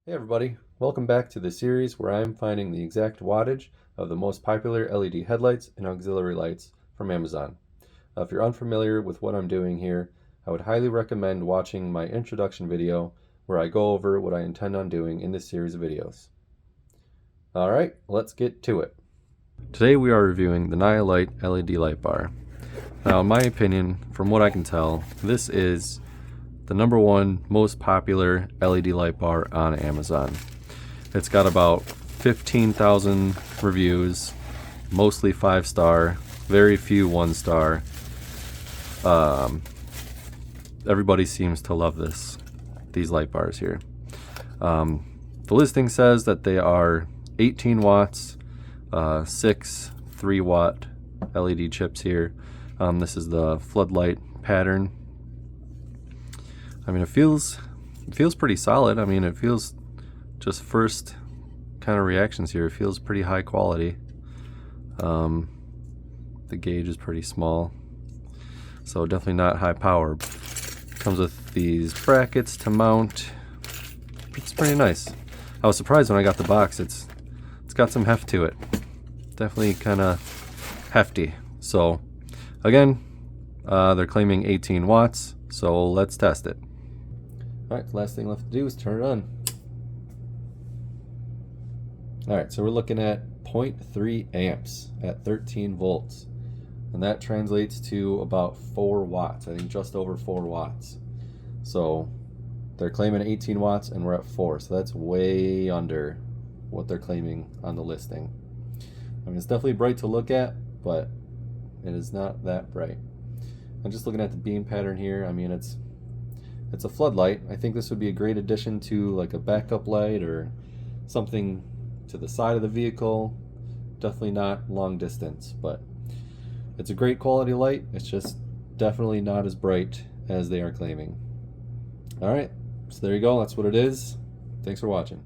Hey everybody, welcome back to the series where I am finding the exact wattage of the most popular LED headlights and auxiliary lights from Amazon. If you're unfamiliar with what I'm doing here, I would highly recommend watching my introduction video where I go over what I intend on doing in this series of videos. Alright, let's get to it. Today we are reviewing the Nilight LED light bar. Now in my opinion, from what I can tell, this is the #1 most popular LED light bar on Amazon. It's got about 15,000 reviews, mostly 5-star, very few 1-star. Everybody seems to love these light bars here. The listing says that they are 18 watts, 6 3-watt LED chips here. This is the floodlight pattern. I mean, it feels pretty solid. I mean, it feels, just first kind of reactions here, it feels pretty high quality. The gauge is pretty small, so definitely not high power. Comes with these brackets to mount. It's pretty nice. I was surprised when I got the box. It's got some heft to it. Definitely kind of hefty. So again, they're claiming 18 watts, so let's test it. Alright, the last thing left to do is turn it on. Alright, so we're looking at 0.3 amps at 13 volts. And that translates to about 4 watts. I think just over 4 watts. So they're claiming 18 watts and we're at 4. So that's way under what they're claiming on the listing. I mean, it's definitely bright to look at, but it is not that bright. I'm just looking at the beam pattern here. I mean, it's a floodlight. I think this would be a great addition to like a backup light or something to the side of the vehicle. Definitely not long distance, but it's a great quality light. It's just definitely not as bright as they are claiming. Alright, so there you go. That's what it is. Thanks for watching.